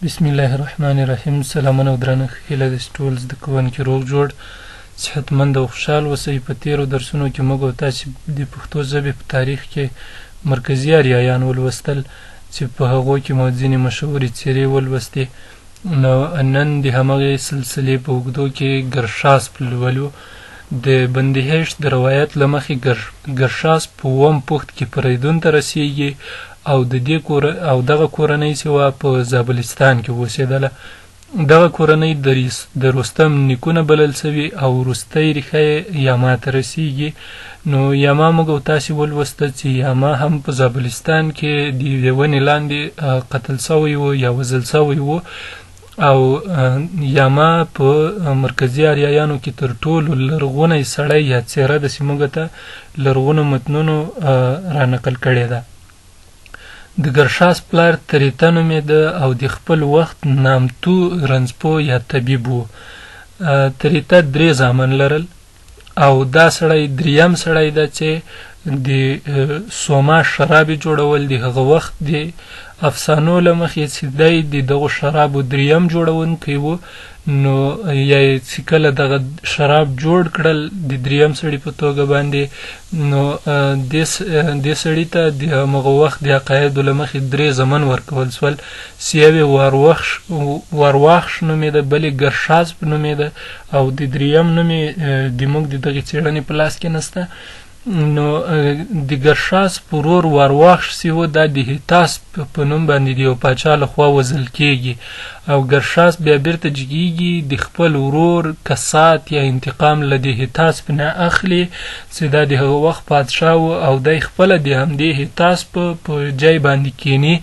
بسم الله الرحمن الرحیم. سلامونه او درنښت هیله ده چې ټول زده کوونکي روغ جوړ صحتمند او خوشحال اوسئ. په تېرو درسونو کې موږ او تاسې د پښتو ژبې په تاریخ کې مرکزي آریایان ولوستل چې په هغو کې مو ځینې مشهورې څېرې ولوستې. نو نن د همغې سلسلې په اوږدو کې ګرشاسپ لولو. د بندهشت د روایت له مخې ګرشاسپ په اووم پوښت کې فریدون ته رسیږي او دغه کورنۍ چې وه په زابلستان کې اوسېدله. دغه کورنۍ د رستم نیکونه بلل سوي او وروستی ریښه یې یاما ته رسیږي. نو یاما موږ او تاسې ولوسته چې یاما هم په زابلستان کې د یوې ونې لاندې قتل سوی و یا وژل سوی و، او یاما په مرکزي آریایانو کې تر ټولو لرغونی سړی یا څېره ده چې موږ ته لرغونو متنونو رانقل کړې ده. د ګرشاسپ پلار تریته نومېده او د خپل وخت نامتو رنځپوه یا طبیب و. تریته 3 زامن لرل او دا سړی دریم سړی ده چې د سوما شرابې جوړول د هغه وخت د افسانو له مخې چې دی د دغو شرابو دریم جوړونکی و. نو یا چې کله دغه شراب جوړ کړل د دریم سړي په توګه باندې، نو دې سړي ته د همغه وخت د عقایدو له مخې 3 زمن ورکول سول. چې یو یې وارواخش نومېده، بل یې ګرشاسپ نومېده او د دریم نوم یې د موږ د دغې څېړنې په لاس کې نسته. نو د ګرشاسپ ورور وارواخش چې و دا د هتاسپ په نوم باندې د یو پاچا لخوا وژل کېږي او ګرشاسپ بیا بیرته جګیږي د خپل ورور کسات یا انتقام له د هتاسپ نه اخلي چې دا د هغه وخت پادشاه و او دی خپله د همدې هتاسپ په جای باندې کینی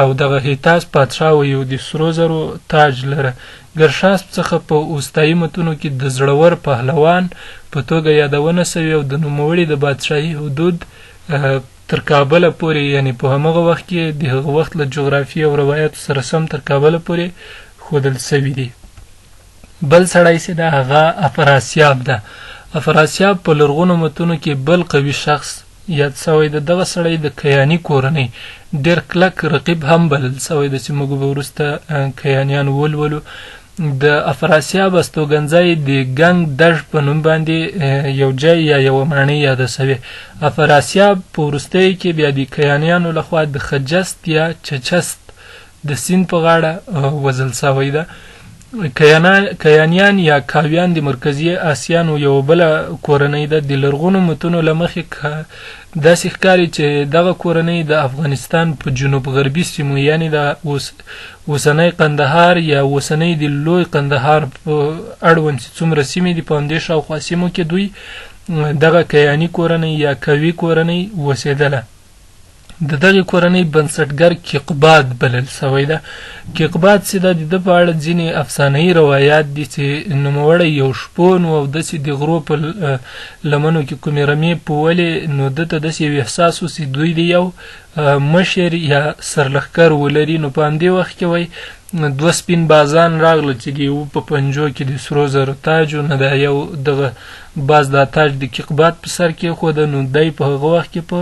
او دغه هتاسپ پادشاه و یو د سرو زرو تاج لره. ګرشاسپ څخه په اوستایي متونو کې د زړور پهلوان په توګه یادونه سوې او د نوموړي د بادشاهي حدود تر کابله پورې، یعنی په همغه وخت کې د هغه وخت له جغرافیې او روایاتو سره سم تر کابله پورې ښودل سوي دي. بل سړی چې ده هغه افراسیاب ده. افراسیاب په لرغونو متونو کې بل قوي شخص یاد سوی ده. دغه سړی د کیاني کورنۍ ډېر کلک رقیب هم بلل سوی ده چې موږ به وروسته کیانیان ولولو. د افراسیاب استوګنځی د ګنګ دژ په نوم باندې یو ځای یا یوه ماڼۍ یاده سوې. افراسیاب په وروستیو کې بیا د کیانیانو لخوا د خجست یا چچست د سیند په غاړه وژل سوی ده. کیانیان یا کاویان د مرکزي آسیانو یوه بله کورنۍ ده. د لرغونو متونو له مخې داسې ښکاري چې دغه کورنۍ د افغانستان په جنوب غربي سیمو، یعنې د اوسنی قندهار یا اوسنی د لوی قندهار په اړوند چې څومره سیمې دي په همدې شاوخوا سیمو کې دوی دغه کیاني کورنۍ یا کوي کورنۍ اوسېدله. د دغې کورنۍ بنسټګر کیقباد بلل سوی ده. کیقباد چې د ده په اړه ځینې افسانهیي روایات دي چې نوموړی یو شپون و او داسې د غرو په لمنو کې کومې رمې پولې، نو ده ته داسې یو احساس و چې دوی د یو مشر یا سرلښکر ولري. نو په همدې وخت کې وایي 2 سپین بازان راغله چې د یو په پنجو کې د سرو زرو تاج و. نو دا یو دغه باز دا تاج د کیقباد په سر کېښوده. نو دی په هغه وخت کې په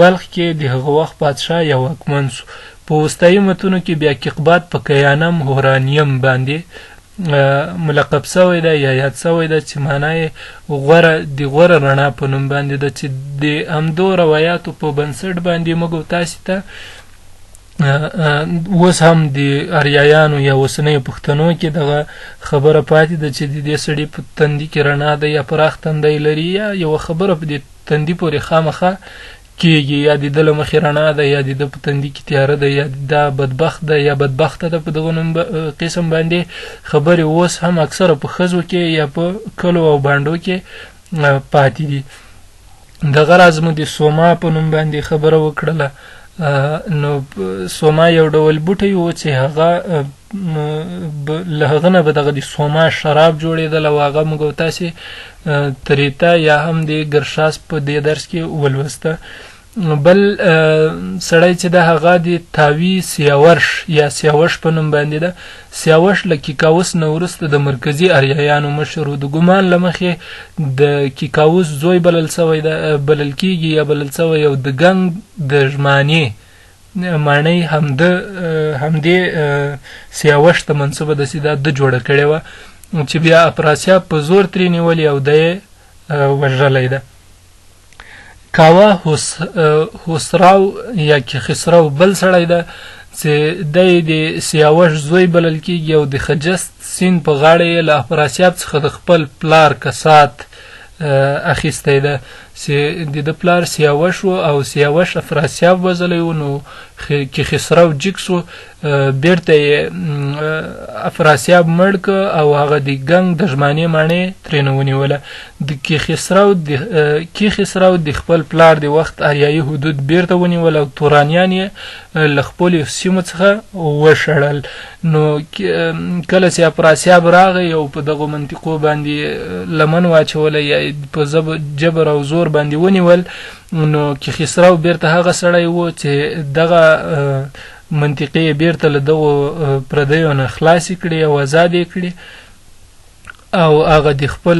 بلخ کې د هغه وخت پادشاه یا واکمن سو. په وروستیو متونو کې بیا کیقباد په کیانم هورانیم باندې ملقب سوی ده یا یاد سوی ده چې معنا یې د غوره رڼا په نوم باندې ده، چې د همدو روایاتو په بنسټ باندې موږ تاسې ته اوس هم د اریایانو یا اوسنیو پښتنو کې دغه خبره پاتې ده چې د دې سړي په تندي کې رڼا ده یا پراخ تندی لري یا یوه خبره په دې تندي پورې خامخا کېږي، یا د ده له مخې رڼا ده یا د ده په تندي کې تیاره ده یا دا بدبخت ده یا بدبخته ده. په دغه قسم باندې خبرې اوس هم اکثره په ښځو کې یا په کلو او بانډو کې پاتې دي. دغه راز مو د سوما په نوم باندې خبره وکړله. نو سوما یو ډول بوټی و چې هغه له هغه نه به دغه د سوما شراب جوړېدل او هغه موږ تاسې تریته یا هم د ګرشاسپ په دې درس کې ولوسته. بل سړی چې ده هغه د تاوي سیاوش یا سیاوش په نوم باندې ده. سیاوش له کیکاوس نه وروسته د مرکزي اریایانو مشر و. د ګمان له مخې د کیکاوس زوی بلل کېږي یا بلل سوی او د ګنګ د ژمانې ماڼۍ همدې سیاوش ته منسوبه ده چې دا ده جوړه کړې وه چې بیا افراسیاب په زور ترې نیولې او ده یې وژلی ده. کاوه خسرو یا کیخسرو بل سړی ده چې دی د سیاوش زوی بلل کېږي او د خجست سیند په غاړه یې له افراسیاب څخه د خپل پلار کسات اخیستی ده چې د ده پلار سیاوش و او سیاوش افراسیاب وژلی و. نو کیخسرو جګ سو بیرته یې افراسیاب مړ که او هغه د ګنګ د ژمانې ماڼۍ ترېنه ونیوله. د کیخسرو د خپل پلار د وخت اریایي حدود بیرته ونیول او تورانیان یې له خپلو سیمو څخه وشړل. نو کله چې افراسیاب راغی او په دغو منطقو باندې لمن واچوله یا په جبر او زور باندې ونیول، نو کیخسرو بیرته هغه سړی و چې دغه منطقې بیرته له دغو پردیو نه خلاصې کړي او ازاد یې کړي او هغه د خپل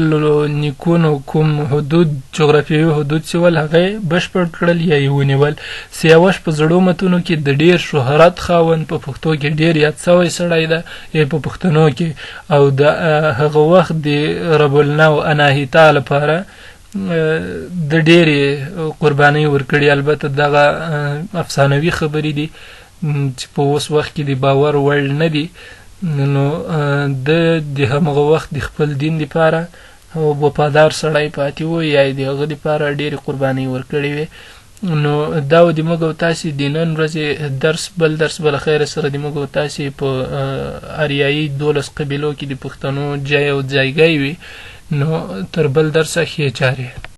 نیکونو کوم حدود جغرافیوي حدود چې ول هغه یې بشپړ کړل یا یې ونیول. سیاوش په زړو متونو کې د ډیر شهرت خاوند په پښتو کې ډیر یاد سوی سړی ده یا په پښتنو کې، او د هغه وخت د رب النو اناهیتا لپاره د ډېرې قربانۍ ورکړي. البته دغه افسانوي خبرې دي چې په اوس وخت کې د باور وړ نه دي. نو د همغه وخت د خپل دین لپاره وفادار سړی پاتې و یا د هغه لپاره ډېرې قربانۍ ورکړې وې. نو دا و د موږ او تاسې د نن ورځې درس بل خیره سره د موږ او تاسې په اریایي 12 قبیلو کې د پښتنو جای او ځایګی وي. نو تر بل درسه ښې چارې.